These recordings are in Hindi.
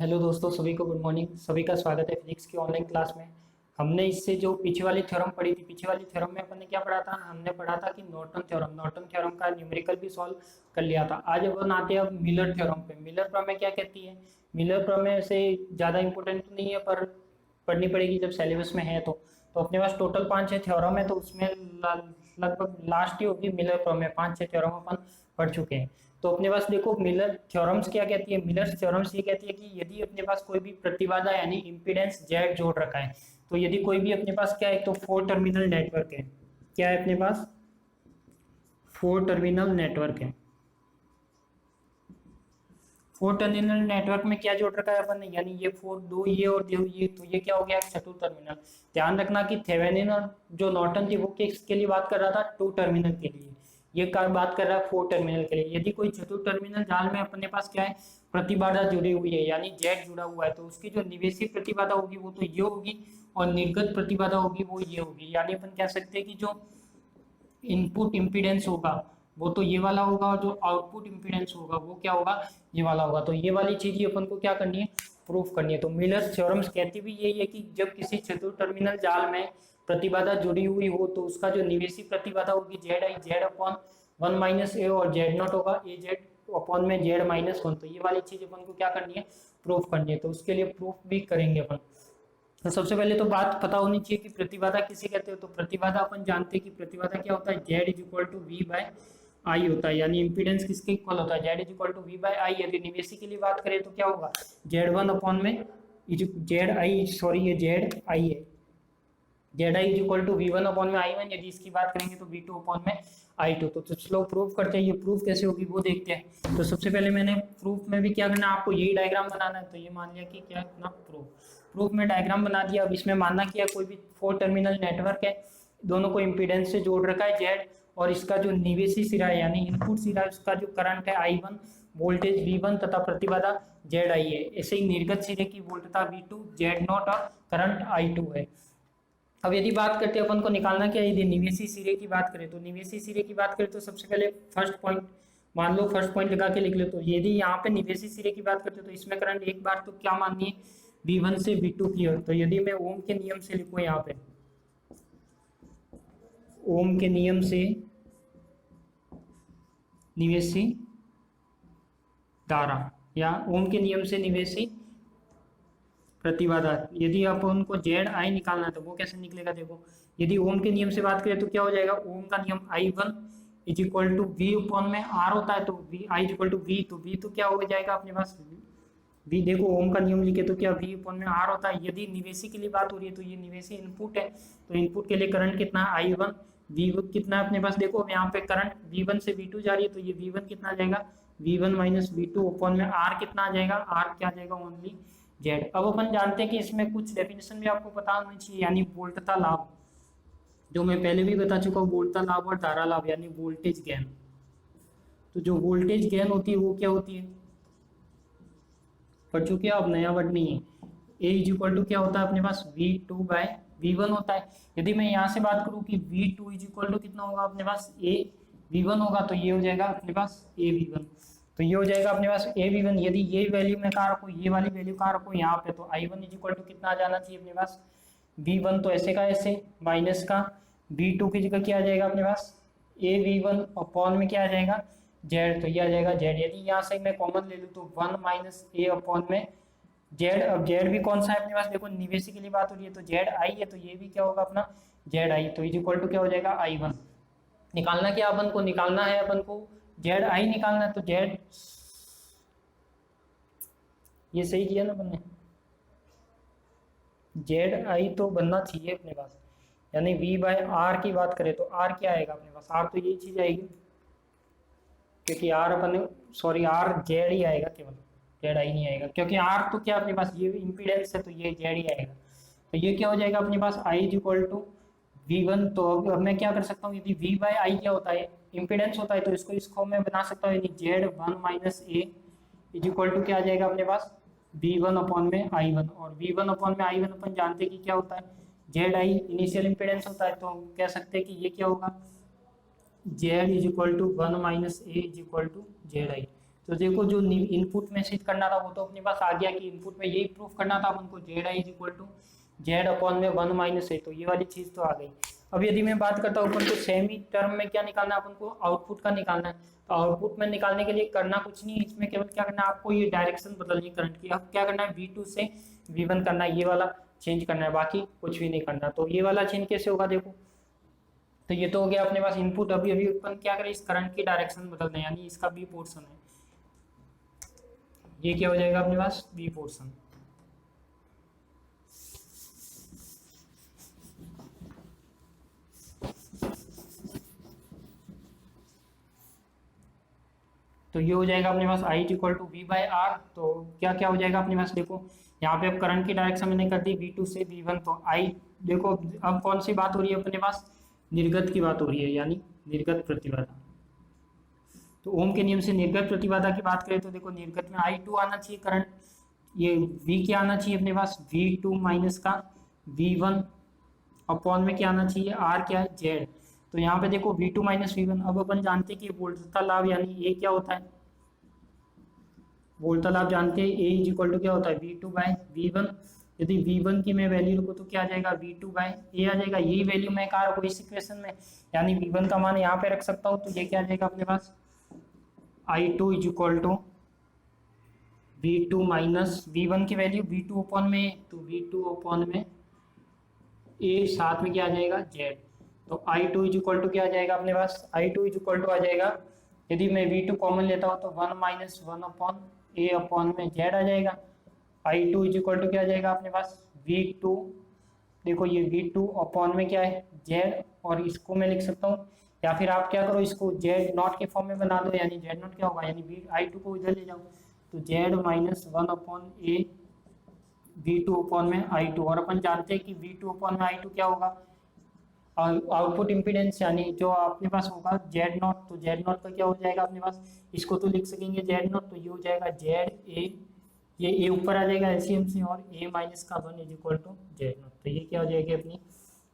हेलो दोस्तों, सभी को गुड मॉर्निंग। सभी का स्वागत है फिजिक्स की ऑनलाइन क्लास में। हमने इससे जो पीछे वाली थ्योरम पढ़ी थी, पीछे वाली थ्योरम में अपन ने क्या पढ़ा था? हमने पढ़ा था कि नॉर्टन थ्योरम का न्यूमेरिकल भी सॉल्व कर लिया था। आज अपन आते हैं अब मिलर थ्योरम पे। मिलर प्रमेय क्या कहती है? मिलर प्रमेय से ज़्यादा इंपॉर्टेंट तो नहीं है, पर पढ़नी पड़ेगी जब सिलेबस में है तो अपने पास टोटल 5-6 थ्योरम है, तो उसमें लगभग लास्ट ही होगी मिलर प्रमेय। 5-6 थ्योरम अपन पढ़ चुके हैं। तो अपने पास देखो, मिलर थ्योरम्स क्या कहती है? मिलर थ्योरम्स ये कहती है कि यदि अपने पास कोई भी प्रतिबाधा यानी इम्पीडेंस जेड जोड़ रखा है, तो यदि कोई भी अपने पास क्या है, तो 4 टर्मिनल नेटवर्क है। क्या है अपने पास? 4 टर्मिनल नेटवर्क है। 4 टर्मिनल नेटवर्क में क्या जोड़ रखा है अपन ने? यानी ये फोर, दो ये और दो ये, तो ये क्या हो गया? चतुर्थ टर्मिनल। ध्यान रखना कि थेवेनिन और जो नॉर्टन थी वो किसके लिए बात कर रहा था? 2 टर्मिनल के लिए। ये कार बात कर रहा है 4 टर्मिनल के लिए। यदि कोई चतुर्थ टर्मिनल जाल में अपने पास क्या है, प्रतिबाधा जुड़ी हुई है यानी जेड जुड़ा हुआ है, तो उसकी जो निवेशी प्रतिबाधा होगी वो तो ये होगी, और निर्गत प्रतिबाधा होगी वो ये होगी। यानी अपन कह सकते हैं कि जो इनपुट इम्पीडेंस होगा वो तो ये वाला होगा, और जो आउटपुट इम्पीडेंस होगा वो क्या होगा? ये वाला होगा। तो ये वाली चीज ही अपन को क्या करनी है? प्रूफ करनी है। तो मिलर थ्योरम्स कहती भी यही है कि जब किसी चतुर्थ टर्मिनल जाल में प्रतिबाधा जुड़ी हुई हो, तो उसका जो निवेशी प्रतिबाधा होगी जेड आई, जेड अपॉन 1 - ए, और जेड नॉट होगा ए जेड अपॉन में जेड-1। तो ये वाली चीज अपन को क्या करनी है? प्रूफ करनी है। तो उसके लिए प्रूफ भी करेंगे अपन। तो सबसे पहले तो बात पता होनी चाहिए कि प्रतिबाधा किसे कहते हो। तो प्रतिबाधा अपन जानते हैं कि प्रतिबाधा क्या होता है? Z is equal to V by I होता है। यानी इंपीडेंस किसके इक्वल होता है? Z is equal to V by I. यदि निवेशी के लिए बात करें तो क्या होगा? जेड 1 अपॉन में जेड आई, सॉरी ये जेड आई है, Z I is equal to V1 upon में I1। यदि इसकी बात करेंगे तो V2 अपॉन में I2। तो चलो प्रूफ करते हैं। ये प्रूफ कैसे होगी वो देखते हैं। तो सबसे पहले मैंने प्रूफ में भी क्या करना है, आपको यही डायग्राम बनाना है। तो ये मान लिया कि क्या अपना प्रूफ में डायग्राम बना दिया। अब इसमें मानना क्या, कोई भी 4 टर्मिनल नेटवर्क है, दोनों को इम्पीडेंस से जोड़ रखा है जेड, और इसका जो निवेशी सिरा है यानी इनपुट सिरा है, उसका जो करंट है I1, वोल्टेज V1 तथा प्रतिबाधा जेड आई है। ऐसे ही निर्गत सिरे की वोल्टता V2, जेड नॉट और करंट I2 है। अब यदि बात करते हैं अपन को निकालना क्या है, यदि निवेशी सिरे की बात करें, तो निवेशी सिरे की बात करें तो सबसे पहले फर्स्ट पॉइंट मान लो, फर्स्ट पॉइंट लगा के लिख लो। तो यदि यहाँ पे निवेशी सिरे की बात करते हो तो इसमें करंट एक बार तो क्या माननी है? V1 से V2 की ओर। तो यदि मैं ओम के नियम से लिखूं यहाँ पे, ओम के नियम से निवेशी धारा या ओम के नियम से निवेशी प्रतिबाधा, यदि आप उनको जेड आई निकालना है तो वो कैसे निकलेगा? देखो, यदि ओम के नियम से बात करें तो क्या हो जाएगा? ओम का नियम I1 is equal to V upon में आर होता है, तो V I is equal to V, तो वी तो क्या हो जाएगा अपने पास? वी, देखो ओम का नियम लिखे तो क्या वी अपॉन में आर होता है। यदि निवेशी के लिए बात हो रही है तो ये निवेशी इनपुट है, तो इनपुट के लिए करंट कितना है? I1। वी कितना है अपने पास? देखो यहाँ पे करंट V1 से V2 जा रही है, तो ये V1 कितना आ जाएगा? V1 माइनस V2 अपॉन में आर कितना आ जाएगा? आर क्या आ जाएगा? Only Z. अब अपन जानते हैं कि इसमें कुछ डेफिनेशन भी आपको पता होनी चाहिए, यानी वोल्टता लाभ, जो मैं पहले भी बता चुका हूँ, वोल्टता लाभ और धारा लाभ यानी वोल्टेज गेन। तो जो वोल्टेज गेन होती है वो क्या होती है? पढ़ चुके हैं आप, नया वर्ड नहीं है। ए इज इक्वल टू क्या होता है अपने पास? V2/V1 होता है। यदि मैं यहाँ से बात करूँ कि V2 इज इक्वल टू कितना होगा अपने पास? A V1 होगा, तो ये हो जाएगा अपने पास AV1। तो ये हो जाएगा अपने पास AV1। यदि ये वैल्यू में कहाँ रखो, ये वाली वैल्यू कहाँ रखो? यहाँ पे। तो I1 इज इक्वल टू कितना आ जाना चाहिए अपने पास? V1 तो ऐसे का ऐसे माइनस का V2 की जगह क्या आ जाएगा अपने पास? AV1 अपॉन में क्या आ जाएगा? जेड। तो ये आ जाएगा जेड। यदि यहाँ से मैं कॉमन ले लूँ तो 1 - A अपॉन में जेड। अब जेड भी कौन सा है अपने पास? देखो निवेशी के लिए बात हो रही है तो जेड आई है, तो ये भी क्या होगा अपना? Z I. तो इज इक्वल टू क्या हो जाएगा? I1। निकालना क्या अपन को? निकालना है अपन को जेड आई निकालना है। तो जेड, ये सही किया ना अपन ने? जेड आई तो बनना चाहिए अपने पास, यानी V/R की बात करें तो R क्या आएगा अपने पास? R तो यही चीज आएगी, क्योंकि R अपन, सॉरी R जेड ही आएगा केवल, जेड आई नहीं आएगा, क्योंकि R तो क्या अपने पास ये इम्पीडेंस है, तो ये जेड ही आएगा। तो ये क्या हो जाएगा अपने पास? I is equal to V1। तो अब मैं क्या कर सकता हूँ, यदि V/I क्या होता है? इम्पीडेंस होता है, तो इसको मैं बना सकता हूँ, यानी Z1 - A is equal to क्या आ जाएगा अपने पास? V1 अपॉन में I1। और V1 अपॉन में I1 अपन जानते हैं कि क्या होता है? जेड आई इनिशियल इम्पीडेंस होता है, तो हम कह सकते हैं कि ये क्या होगा? Z is equal to 1 - A is equal to Z I. तो देखो जो इनपुट में सिद्ध करना था वो तो अपने पास आ गया कि इनपुट में यही प्रूफ करना था अपन को, Z I is equal to Z upon में 1 माइनस ए, तो ये वाली चीज तो आ गई। अब यदि मैं बात करता हूँ अपन को सेमी टर्म में क्या निकालना है, अपन को आउटपुट का निकालना है। तो आउटपुट में निकालने के लिए करना कुछ नहीं है, इसमें केवल क्या करना है आपको, ये डायरेक्शन बदलनी है करंट की। अब क्या करना है, V2 से V1 करना है, ये वाला चेंज करना है, बाकी कुछ भी नहीं करना। तो ये वाला चेंज कैसे होगा देखो, तो ये तो हो गया अपने पास इनपुट। अभी अभी अपन क्या करें, इस करंट की डायरेक्शन बदलना है, यानी इसका बी पोर्शन है, ये क्या हो जाएगा अपने पास बी पोर्शन। तो ये हो जाएगा अपने पास I equal to V by R. तो क्या क्या हो जाएगा अपने पास, देखो यहाँ पे अब करंट की डायरेक्शन मैंने कर दी V2 से V1, तो आई देखो अब कौन सी बात हो रही है अपने पास, निर्गत की बात हो रही है, यानी निर्गत प्रतिबाधा। तो ओम के नियम से निर्गत प्रतिबाधा की बात करें तो देखो निर्गत में I2 आना चाहिए करंट, ये V क्या आना चाहिए अपने पास V2 माइनस का V1 अपॉन में क्या आना चाहिए R क्या है Z। तो यहाँ पे देखो V2 माइनस V1, अब अपन जानते हैं कि वोल्टता लाभ यानी ये क्या होता है, वोल्टता लाभ जानते हैं A इज इक्वल टू क्या होता है V2 बाय V1। यदि V1 की मैं वैल्यू रखूँ तो क्या आ जाएगा V2 बाय A आ जाएगा, यही वैल्यू मैं कहाँ रखूँ इस इक्वेशन में, यानी V1 का मान यहाँ पे रख सकता हूँ। तो ये क्या आ जाएगा अपने पास I2 is equal to V2 minus V1 की वैल्यू V2 अपॉन में, तो V2 अपॉन में A साथ में क्या आ जाएगा Z। तो I2 इज इक्वल टू क्या आ जाएगा अपने पास, I2 इज इक्वल टू आ जाएगा, यदि मैं V2 कॉमन लेता हूँ तो 1 माइनस 1 अपॉन A अपॉन में Z आ जाएगा। I2 इज इक्वल टू क्या आ जाएगा अपने पास V2, देखो ये V2 अपॉन में क्या है Z, और इसको मैं लिख सकता हूँ, या फिर आप क्या करो इसको Z नॉट के फॉर्म में बना दो, यानी Z नॉट क्या होगा, यानी I2 को इधर ले जाओ, तो Z minus 1 upon A V2 upon में I2, और अपन जानते हैं कि V2 अपॉन में I2 क्या होगा, आउटपुट इम्पीडेंस, यानी जो अपने पास होगा जेड नॉट। तो जेड नॉट का क्या हो जाएगा अपने पास, इसको तो लिख सकेंगे जेड नॉट, तो ये हो जाएगा जेड ए, ये ए ऊपर आ जाएगा एलसीएम से, और ए माइनस का 1 is equal to Z nought. तो ये क्या हो जाएगी अपनी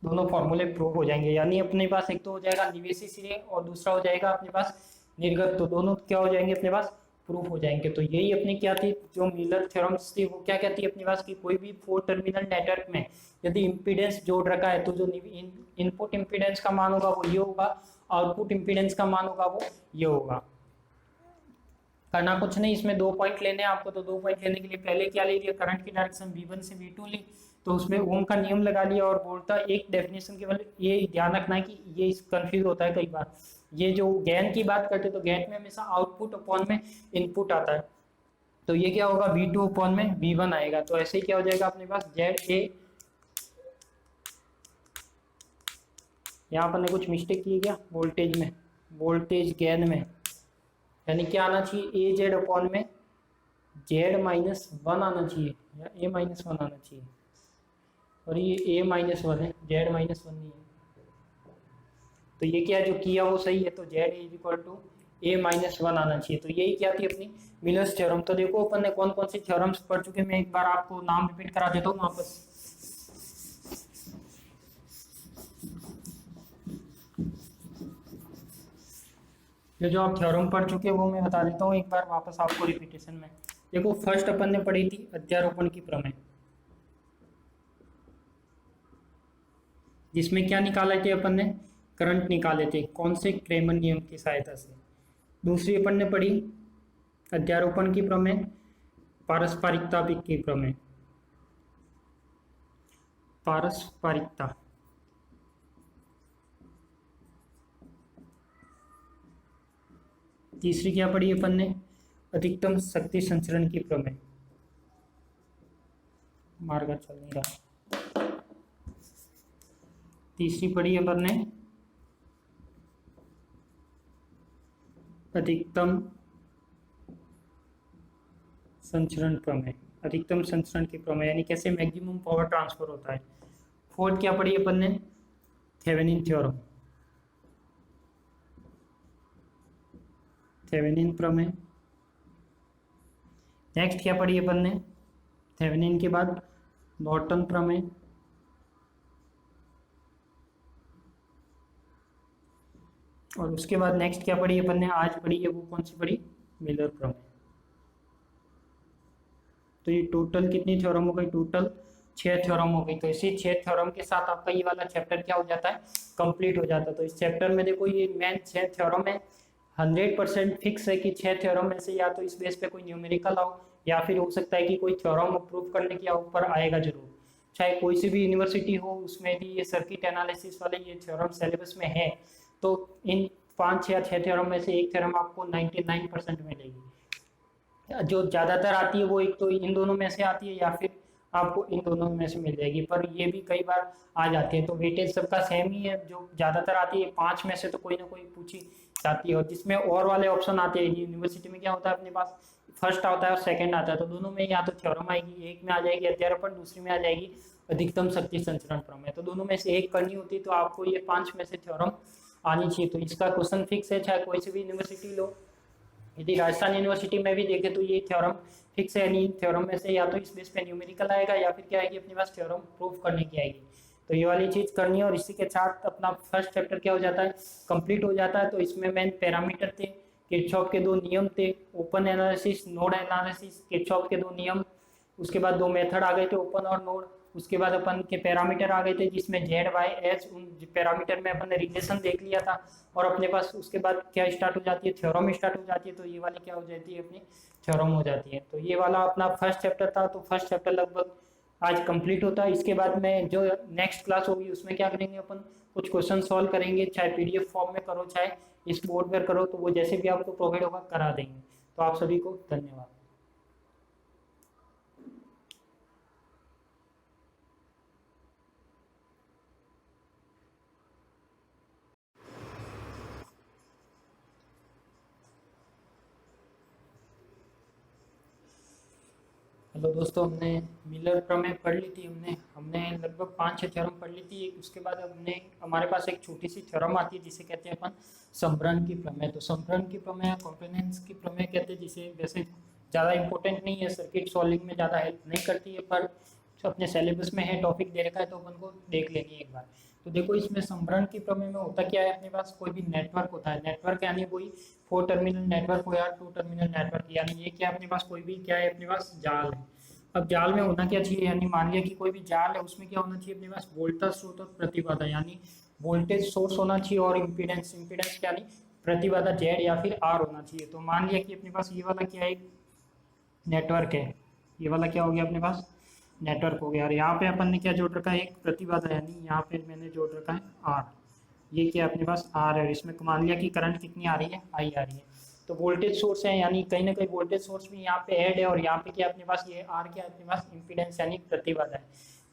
दोनों फॉर्मूले प्रूव हो जाएंगे, यानी अपने पास एक तो हो जाएगा निवेशी सिरे और दूसरा हो जाएगा अपने पास निर्गत, तो दोनों क्या हो जाएंगे अपने पास प्रूफ हो जाएंगे। तो यही अपनी क्या थी जो मिलर थ्योरम्स थी, वो क्या कहती है अपने पास कि कोई भी 4 टर्मिनल नेटवर्क में यदि इम्पीडेंस जोड़ रखा है तो जो इनपुट इम्पीडेंस का मान होगा वो ये होगा, आउटपुट इम्पीडेंस का मान होगा वो ये होगा। करना कुछ नहीं, इसमें 2 पॉइंट लेने हैं आपको। तो 2 पॉइंट लेने के लिए पहले क्या ले लिया, करंट की डायरेक्शन V1 से V2 ली, तो उसमें ओम का नियम लगा लिया और बोलता एक डेफिनेशन केवल ये ध्यान रखना है कि ये कंफ्यूज होता है कई बार, ये जो गैन की बात करते तो गैन में हमेशा आउटपुट अपॉन में इनपुट आता है, तो ये क्या होगा V2 अपॉन में V1 आएगा। तो ऐसे ही क्या हो जाएगा अपने पास ZA, यहाँ पर ने कुछ मिस्टेक की है क्या वोल्टेज में, वोल्टेज गैन में, यानी क्या आना चाहिए AZ अपॉन में Z माइनस 1 आना चाहिए, या A माइनस 1 आना चाहिए, और ये A माइनस 1 है, Z माइनस 1 नहीं है। तो ये क्या जो किया वो सही है, तो Z is equal to A minus 1 आना चाहिए। तो यही क्या थी अपनी मिलर्स थ्योरम। तो देखो अपन ने कौन कौन सी थ्योरम्स पढ़ चुके, मैं एक बार आपको नाम रिपीट करा देता हूँ वापस। ये जो आप थ्योरम पढ़ चुके हैं वो मैं बता देता हूँ एक बार वापस आपको रिपीटेशन में। देखो फर्स्ट अपन ने पढ़ी थी अध्यारोपण की प्रमेय, जिसमें क्या निकाला थे अपन ने, करंट निकाले थे, कौन से क्रेमर नियम की सहायता से। दूसरी अपन ने पढ़ी अध्यारोपण की प्रमेय, पारस्परिकता की प्रमेय, पारस्परिकता। तीसरी क्या पढ़ी अपन ने, अधिकतम शक्ति संचरण की प्रमेय, मार्ग चल नहीं रहा। तीसरी पढ़ी अपन ने अधिकतम संचरण प्रमेय, अधिकतम संचरण की प्रमेय यानी कैसे मैक्सिमम पावर ट्रांसफर होता है। फोर्थ क्या पढ़ी अपन ने, थेवेनिन थ्योरम, थेवेनिन प्रमेय। नेक्स्ट क्या पढ़ी अपन ने, थेवेनिन के बाद नॉर्टन प्रमेय, और उसके बाद नेक्स्ट क्या पढ़ी अपन ने, आज पढ़ी है वो कौन सी पढ़ी, मिलर प्रमेय। तो ये टोटल कितनी थ्योरम हो गई, टोटल 6 थ्योरम हो गई। तो इसी 6 थ्योरम के साथ आपका ये वाला चैप्टर क्या हो जाता है, कंप्लीट हो जाता है। तो इस चैप्टर में देखो ये मेन 6 थ्योरम है, 100% फिक्स है कि 6 थ्योरम में से या तो इस बेस पे कोई न्यूमेरिकल आओ या फिर हो सकता है कि कोई थ्योरम प्रूव करने के ऊपर आएगा जरूर। चाहे कोई सी भी यूनिवर्सिटी हो उसमें भी ये सर्किट एनालिसिस वाले ये थ्योरम सिलेबस में है, तो इन 5 या 6 थ्योरम में से एक थ्योरम आपको 99% मिलेगी। जो ज़्यादातर आती है वो एक तो इन दोनों में से आती है या फिर आपको इन दोनों में से मिल जाएगी, पर ये भी कई बार आ जाती है। तो वेटेज सबका सेम ही है, जो ज़्यादातर आती है 5 में से तो कोई ना कोई पूछी जाती है। और जिसमें और वाले ऑप्शन आते हैं, यूनिवर्सिटी में क्या होता है अपने पास फर्स्ट आता है और सेकंड आता है, तो दोनों में या तो थ्योरम आएगी, एक में आ जाएगी अध्यारोपण, दूसरी में आ जाएगी अधिकतम शक्ति संचरण प्रमेय। तो दोनों में से एक करनी होती है, तो आपको ये 5 में से थ्योरम आनी चाहिए। तो इसका क्वेश्चन फिक्स है, चाहे कोई सी भी यूनिवर्सिटी लो। यदि राजस्थान यूनिवर्सिटी में भी देखें तो ये थ्योरम फिक्स है, यानी थ्योरम में से या तो इस बेस पे न्यूमेरिकल आएगा या फिर क्या आएगी अपने पास थ्योरम प्रूव करने की आएगी। तो ये वाली चीज़ करनी है। और इसी के साथ अपना फर्स्ट चैप्टर क्या हो जाता है, कंप्लीट हो जाता है। तो इसमें मेन पैरामीटर थे, किरचॉफ के 2 नियम थे, open analysis, node analysis, Kirchhoff के 2 नियम, उसके बाद 2 मेथड आ गए थे, ओपन और नोड। उसके बाद अपन के पैरामीटर आ गए थे जिसमें जेड वाई एच, उन पैरामीटर में अपन ने रिलेशन देख लिया था। और अपने पास उसके बाद क्या स्टार्ट हो जाती है, थ्योरम स्टार्ट हो जाती है। तो ये वाली क्या हो जाती है अपनी थ्योरम हो जाती है। तो ये वाला अपना फर्स्ट चैप्टर था। तो फर्स्ट चैप्टर लगभग आज कंप्लीट होता है। इसके बाद में जो नेक्स्ट क्लास होगी उसमें क्या करेंगे अपन, कुछ क्वेश्चन सॉल्व करेंगे, चाहे पीडीएफ फॉर्म में करो चाहे इस बोर्ड पर करो, तो वो जैसे भी आपको प्रोवाइड होगा करा देंगे। तो आप सभी को धन्यवाद। हेलो दोस्तों, हमने मिलर प्रमेय पढ़ ली थी। हमने हमने लगभग 5-6 थ्योरम पढ़ ली थी। उसके बाद हमने हमारे पास एक छोटी सी थ्योरम आती है जिसे कहते हैं अपन समरण की प्रमेय। तो समरण की प्रमेय, कॉम्पोनेंट्स की प्रमेय कहते हैं, जिसे वैसे ज़्यादा इंपॉर्टेंट नहीं है, सर्किट सॉल्विंग में ज़्यादा हेल्प नहीं करती है, पर जो अपने सिलेबस में है, टॉपिक दे रखा है, तो अपन को देख लेंगे एक बार। तो देखो इसमें समरण की प्रमेय में होता क्या है, अपने पास कोई भी नेटवर्क होता है, नेटवर्क यानी कोई 4 टर्मिनल नेटवर्क हो या 2 टर्मिनल नेटवर्क, यानी ये क्या अपने पास कोई भी क्या है, अपने पास जाल है। अब जाल में होना क्या चाहिए, यानी मान लिया कि कोई भी जाल है, उसमें क्या होना चाहिए अपने पास, वोल्टेज स्रोत और प्रतिबाधा, यानी वोल्टेज सोर्स होना चाहिए और इम्पीडेंस, इम्पीडेंस यानी प्रतिबाधा जेड या फिर आर होना चाहिए। तो मान लिया कि अपने पास ये वाला क्या है, नेटवर्क है, ये वाला क्या हो गया अपने पास, नेटवर्क हो गया। और यहाँ पे अपन ने क्या जोड़ रखा है, एक प्रतिबाधा, यानी यहाँ पे मैंने जोड़ रखा है आर। ये क्या अपने पास आर है, इसमें मान लिया कि करंट कितनी आ रही है, आई आ रही है। तो वोल्टेज सोर्स है, यानी कहीं ना कहीं वोल्टेज सोर्स भी यहाँ पे ऐड है। और यहाँ पे क्या अपने पास ये आर क्या है अपने पास, इम्पीडेंस यानी प्रतिबाधा है।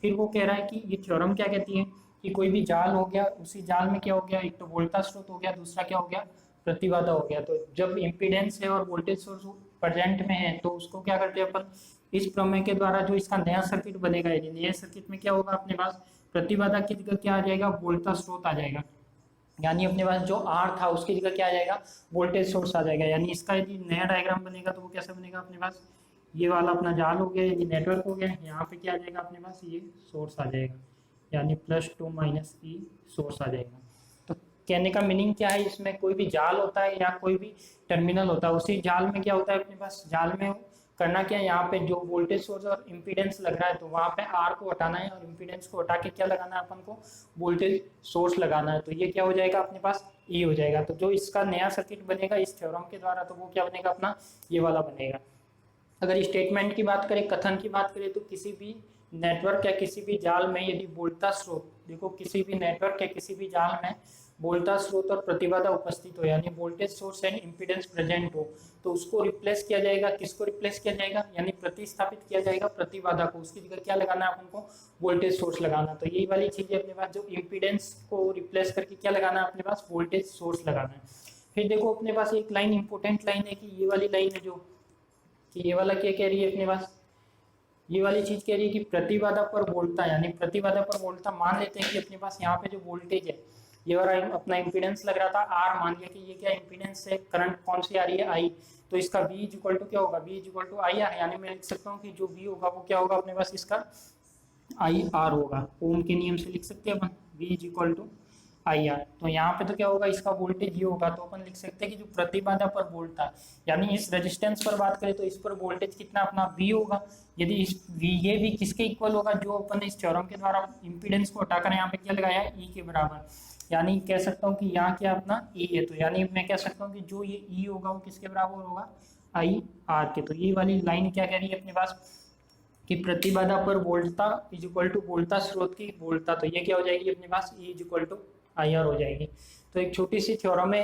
फिर वो कह रहा है कि ये थ्योरम क्या कहती है कि कोई भी जाल हो गया, उसी जाल में क्या हो गया, एक तो वोल्टेज स्रोत हो गया, दूसरा क्या हो गया, प्रतिबाधा हो गया। तो जब इम्पीडेंस है और वोल्टेज सोर्स प्रेजेंट में है, तो उसको क्या करते हैं अपन, इस प्रमेय के द्वारा जो इसका नया सर्किट बनेगा, ये नए सर्किट में क्या होगा अपने पास, प्रतिबाधा की जगह क्या आ जाएगा, वोल्टेज स्रोत आ जाएगा। यानी अपने पास जो आर था उसकी जगह क्या आ जाएगा, वोल्टेज सोर्स आ जाएगा। यानी इसका यदि नया डायग्राम बनेगा तो वो कैसे बनेगा अपने पास, ये वाला अपना जाल हो गया, ये नेटवर्क हो गया, यहाँ पे क्या आ जाएगा अपने पास, ये सोर्स आ जाएगा, यानी +2 - E सोर्स आ जाएगा। तो कहने का मीनिंग क्या है, इसमें कोई भी जाल होता है या कोई भी टर्मिनल होता है, उसी जाल में क्या होता है अपने पास, जाल में करना क्या है, यहाँ पे जो वोल्टेज सोर्स और इम्पीडेंस लग रहा है, तो वहाँ पे आर को हटाना है और इम्पीडेंस को हटा के क्या लगाना है अपन को, वोल्टेज सोर्स लगाना है। तो ये क्या हो जाएगा अपने पास, ई हो जाएगा। तो जो इसका नया सर्किट बनेगा इस थ्योरम के द्वारा, तो वो क्या बनेगा अपना, ये वाला बनेगा। अगर स्टेटमेंट की बात करें, कथन की बात करें, तो किसी भी नेटवर्क या किसी भी जाल में यदि वोल्टेज स्रोत, देखो किसी भी नेटवर्क या किसी भी जाल में वोल्टेज स्रोत और प्रतिबाधा उपस्थित हो, यानी voltage source and impedance present हो, तो उसको रिप्लेस किया जाएगा, किसको रिप्लेस किया जाएगा, यानी प्रतिस्थापित किया जाएगा प्रतिबाधा को, उसकी जगह क्या लगाना है अपन को, वोल्टेज सोर्स लगाना। तो यही वाली चीज है अपने पास, जो इम्पीडेंस को रिप्लेस करके क्या लगाना है अपने पास, वोल्टेज सोर्स लगाना है। फिर देखो अपने पास एक लाइन, इंपॉर्टेंट लाइन है, कि ये वाली लाइन है जो, कि ये वाला क्या कह रही है अपने पास, ये वाली चीज कह रही है कि प्रतिबाधा पर वोल्टता, यानी प्रतिबाधा पर वोल्टता, मान लेते हैं कि अपने पास यहाँ पे जो वोल्टेज है, ये वाला अपना इम्पीडेंस लग रहा था आर, मान लिया कि ये क्या इम्पीडेंस है, करंट कौन सी आ रही है, आई। तो इसका V इक्वल टू क्या होगा, V equal to I R, यानी मैं लिख सकता हूँ कि जो V होगा वो क्या होगा अपने पास, इसका आई आर होगा। ओम के नियम से लिख सकते हैं अपन, V equal to I R. तो यहाँ पे तो क्या होगा, इसका वोल्टेज ये होगा, तो अपन लिख सकते हैं कि जो प्रतिबाधा पर वोल्ट था, यानी इस रेजिस्टेंस पर बात करें तो इस पर वोल्टेज कितना अपना वी होगा। यदि इस वी, ये भी किसके इक्वल होगा, जो अपन ने इस थ्योरम के द्वारा इम्पीडेंस को हटाकर यहाँ पे क्या लगाया है, ई के बराबर। यानी कह सकता हूँ कि यहाँ क्या अपना ई है, तो यानी मैं कह सकता हूँ कि जो ये ई होगा वो किसके बराबर होगा, आई आर के। तो ये वाली लाइन क्या कह रही है अपने पास कि प्रतिबाधा पर वोल्टता इज इक्वल टू वोल्टता स्रोत की वोल्टता, तो ये क्या हो जाएगी अपने पास, E is equal to I R हो जाएगी। तो एक छोटी सी थ्योरम है,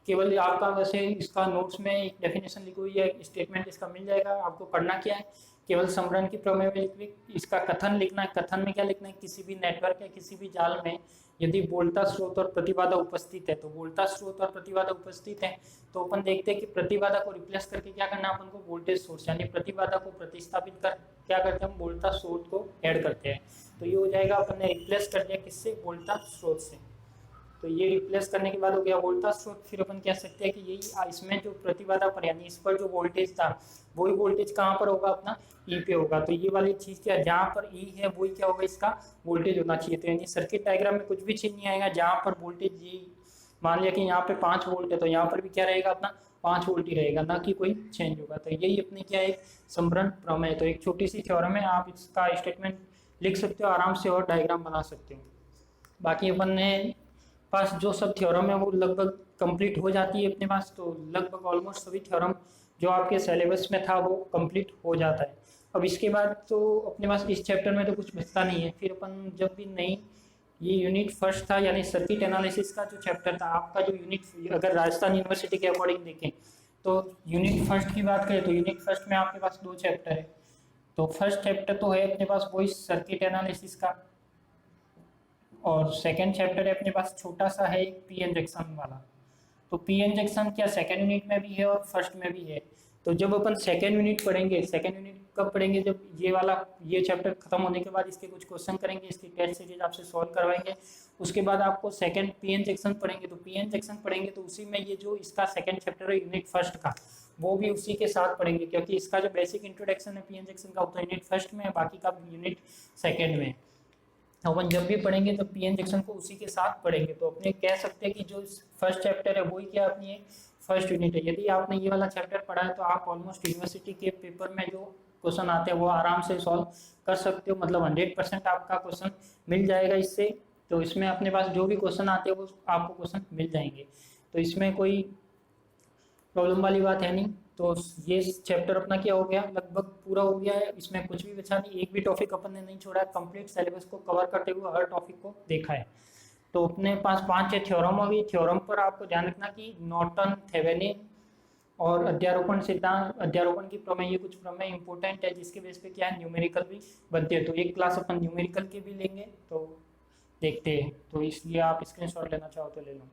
केवल आपका वैसे इसका नोट्स में एक डेफिनेशन लिखी हुई है, स्टेटमेंट इसका मिल जाएगा। आपको करना क्या है, केवल समरण की प्रमेय में इसका कथन लिखना है। कथन में क्या लिखना है, किसी भी नेटवर्क या किसी भी जाल में यदि वोल्टा स्रोत और प्रतिबाधा उपस्थित है, तो वोल्टा स्रोत और प्रतिबाधा उपस्थित है तो अपन देखते हैं कि प्रतिबाधा को रिप्लेस करके क्या करना है अपन को, वोल्टेज सोर्स, यानी प्रतिबाधा को प्रतिस्थापित कर क्या करते हैं हम, वोल्टा स्रोत को ऐड करते हैं। तो ये हो जाएगा, अपन ने रिप्लेस कर दिया किससे, वोल्टा स्रोत से। तो ये रिप्लेस करने के बाद हो गया वोल्टा स्रोत। फिर अपन कह सकते हैं कि यही इसमें जो प्रतिबाधा पर यानी इस पर जो वोल्टेज था, वही वोल्टेज कहाँ पर होगा अपना, ई पे होगा। तो ये वाली चीज क्या, जहाँ पर ई है वही क्या होगा, इसका वोल्टेज होना चाहिए। तो यानी सर्किट डायग्राम में कुछ भी चीज नहीं आएगा, जहाँ पर वोल्टेज ये मान लिया कि यहाँ पे 5 वोल्ट है तो यहाँ पर भी क्या रहेगा अपना 5 वोल्ट ही रहेगा, ना कि कोई चेंज होगा। तो यही अपनी क्या है, समरण प्रमेय। तो एक छोटी सी थ्योरम है, आप इसका स्टेटमेंट लिख सकते हो आराम से और डायग्राम बना सकते हो। बाकी अपन ने पास जो सब थ्योरम है वो लगभग कंप्लीट हो जाती है अपने पास। तो लगभग ऑलमोस्ट सभी थ्योरम जो आपके सिलेबस में था वो कंप्लीट हो जाता है। अब इसके बाद तो अपने पास इस चैप्टर में तो कुछ बचता नहीं है। फिर अपन जब भी नई, ये यूनिट फर्स्ट था यानी सर्किट एनालिसिस का जो चैप्टर था आपका, जो यूनिट अगर राजस्थान यूनिवर्सिटी के अकॉर्डिंग देखें तो यूनिट फर्स्ट की बात करें तो यूनिट फर्स्ट में आपके पास 2 चैप्टर है। तो फर्स्ट चैप्टर तो है अपने पास वही सर्किट एनालिसिस का, और सेकेंड चैप्टर है अपने पास छोटा सा है एक पी एन जंक्शन वाला। तो पी एन जंक्शन क्या सेकेंड यूनिट में भी है और फर्स्ट में भी है। तो जब अपन सेकेंड यूनिट पढ़ेंगे, सेकेंड यूनिट कब पढ़ेंगे, जब ये वाला ये चैप्टर खत्म होने के बाद इसके कुछ क्वेश्चन करेंगे, इसकी टेस्ट सीरीज आपसे सॉल्व करवाएंगे। उसके बाद आपको सेकेंड पी एन जंक्शन पढ़ेंगे। तो पी एन जंक्शन पढ़ेंगे तो उसी में ये जो इसका सेकेंड चैप्टर है यूनिट फर्स्ट का, वो भी उसी के साथ पढ़ेंगे, क्योंकि इसका जो बेसिक इंट्रोडक्शन है पी एन जंक्शन का वो तो यूनिट फर्स्ट में है, बाकी का यूनिट सेकेंड में। अपन जब भी पढ़ेंगे तो पी एन जंक्शन को उसी के साथ पढ़ेंगे। तो अपने कह सकते हैं कि जो फर्स्ट चैप्टर है वही क्या अपनी फर्स्ट यूनिट है। यदि आपने ये वाला चैप्टर पढ़ा है तो आप ऑलमोस्ट यूनिवर्सिटी के पेपर में जो क्वेश्चन आते हैं वो आराम से सॉल्व कर सकते हो, मतलब 100% आपका क्वेश्चन मिल जाएगा इससे। तो इसमें अपने पास जो भी क्वेश्चन आते हैं वो आपको क्वेश्चन मिल जाएंगे, तो इसमें कोई प्रॉब्लम वाली बात है नहीं। तो ये चैप्टर अपना क्या हो गया, लगभग पूरा हो गया है, इसमें कुछ भी बचा नहीं, एक भी टॉपिक अपन ने नहीं छोड़ा है, कंप्लीट सिलेबस को कवर करते हुए हर टॉपिक को देखा है। तो अपने पास 5-6 थ्योरम होगी। थ्योरम पर आपको ध्यान रखना कि नॉर्टन, थेवेनिन और अध्यारोपण सिद्धांत, अध्यारोपण की प्रमेय, ये कुछ प्रमेय इंपॉर्टेंट है जिसके बेस पे क्या है न्यूमेरिकल भी बनते हैं। तो एक क्लास अपन न्यूमेरिकल के भी लेंगे, तो देखते हैं। तो इसलिए आप स्क्रीनशॉट लेना चाहो तो ले लो।